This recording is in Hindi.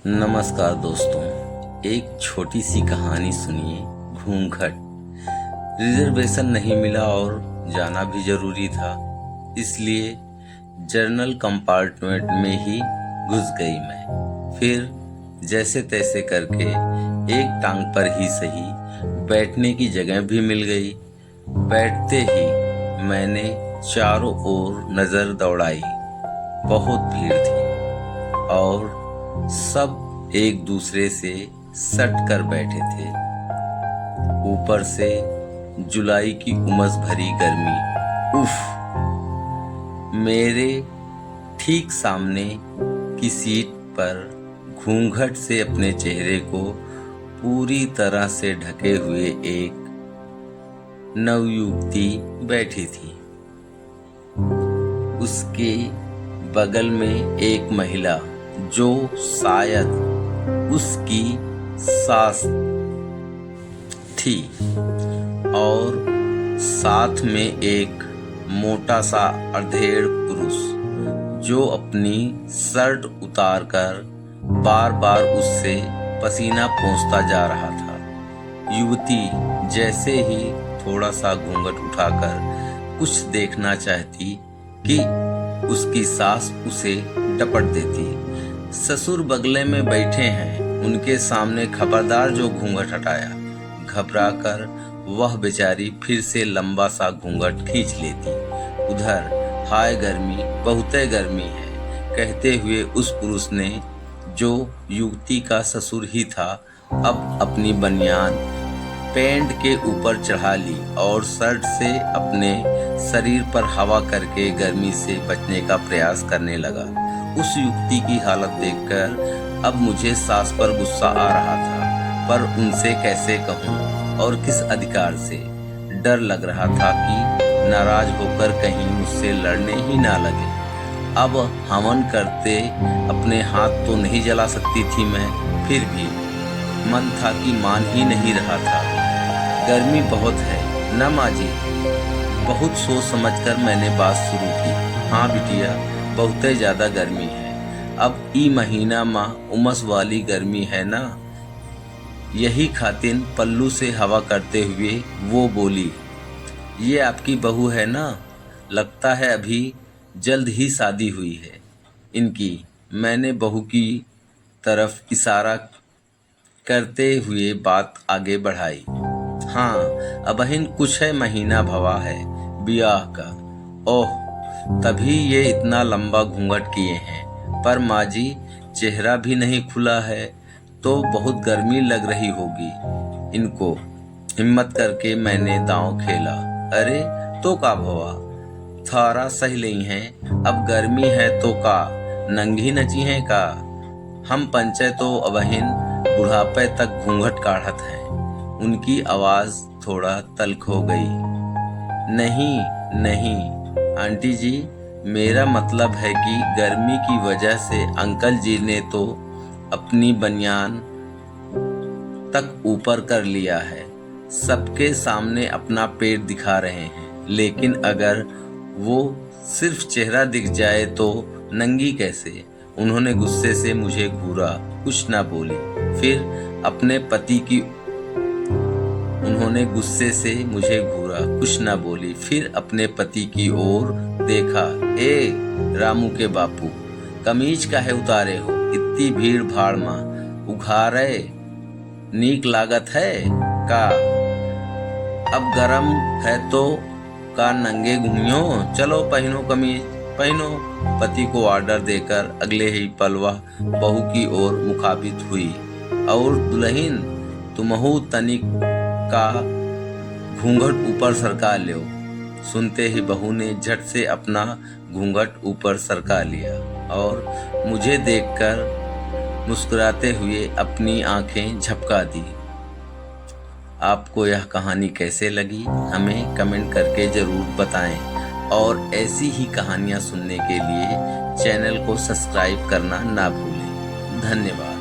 नमस्कार दोस्तों, एक छोटी सी कहानी सुनिए। घूंघट। रिजर्वेशन नहीं मिला और जाना भी जरूरी था, इसलिए जर्नल कंपार्टमेंट में ही घुस गई मैं। फिर जैसे तैसे करके एक टांग पर ही सही बैठने की जगह भी मिल गई। बैठते ही मैंने चारों ओर नजर दौड़ाई। बहुत भीड़ थी और सब एक दूसरे से सट कर बैठे थे। ऊपर से जुलाई की उमस भरी गर्मी। उफ। मेरे ठीक सामने की सीट पर घूंघट से अपने चेहरे को पूरी तरह से ढके हुए एक नवयुवती बैठी थी। उसके बगल में एक महिला जो शायद उसकी सास थी और साथ में एक मोटा सा अधेड़ पुरुष जो अपनी शर्ट उतारकर बार बार उससे पसीना पोंछता जा रहा था। युवती जैसे ही थोड़ा सा घूंघट उठाकर कुछ देखना चाहती कि उसकी सास उसे डपट देती। ससुर बगले में बैठे हैं, उनके सामने खबरदार जो घूंघट हटाया। घबराकर वह बेचारी फिर से लंबा सा घूंघट खींच लेती। उधर हाय गर्मी, बहुते गर्मी है, कहते हुए उस पुरुष ने, जो युवती का ससुर ही था, अब अपनी बनियान पैंट के ऊपर चढ़ा ली और शर्ट से अपने शरीर पर हवा करके गर्मी से बचने का प्रयास करने लगा। उस युवती की हालत देखकर अब मुझे सास पर गुस्सा आ रहा था, पर उनसे कैसे कहूँ और किस अधिकार से। डर लग रहा था कि नाराज होकर कहीं मुझसे लड़ने ही ना लगे। अब हवन करते अपने हाथ तो नहीं जला सकती थी मैं, फिर भी मन था कि मान ही नहीं रहा था। गर्मी बहुत है ना माँ जी? बहुत सोच समझकर मैंने बात शुरू की। हाँ बिटिया, बहुत ज़्यादा गर्मी है। अब ई महीना माँ उमस वाली गर्मी है ना, यही खातिन पल्लू से हवा करते हुए वो बोली। ये आपकी बहू है ना? लगता है अभी जल्द ही शादी हुई है इनकी। मैंने बहू की तरफ इशारा करते हुए बात आगे बढ़ाई। हाँ, अबहिन कुछ है महीना भवा है ब्याह का। ओह, तभी ये इतना लंबा घूंघट किए हैं। पर माँ जी, चेहरा भी नहीं खुला है तो बहुत गर्मी लग रही होगी इनको। हिम्मत करके मैंने दांव खेला। अरे तो का भवा, थारा सही नहीं है। अब गर्मी है तो का नंगी नची है का? हम पंचे तो अबहिन बुढ़ापे तक घूंघट काढ़त हैं। उनकी आवाज थोड़ा तल्ख हो गई। नहीं नहीं आंटी जी, मेरा मतलब है कि गर्मी की वजह से अंकल जी ने तो अपनी बनियान तक ऊपर कर लिया है। सबके सामने अपना पेट दिखा रहे हैं, लेकिन अगर वो सिर्फ चेहरा दिख जाए तो नंगी कैसे? उन्होंने गुस्से से मुझे घूरा, कुछ ना बोली। फिर अपने पति की उन्होंने गुस्से से मुझे घूरा, कुछ ना बोली। फिर अपने पति की ओर देखा। ए रामू के बापू, कमीज काहे उतारे हो? इतनी भीड़ भाड़ माँ उघारे नीक लागत है का? अब गरम है तो का नंगे घूमियो? चलो पहनो कमीज, पहनो। पति को ऑर्डर देकर अगले ही पल वह बहू की ओर मुखाबित हुई। और दुल्हन, तुमहु तनिक का घूंघट ऊपर सरका लियो। सुनते ही बहू ने झट से अपना घूंघट ऊपर सरका लिया और मुझे देखकर मुस्कुराते हुए अपनी आंखें झपका दी। आपको यह कहानी कैसे लगी हमें कमेंट करके ज़रूर बताएं और ऐसी ही कहानियाँ सुनने के लिए चैनल को सब्सक्राइब करना ना भूलें। धन्यवाद।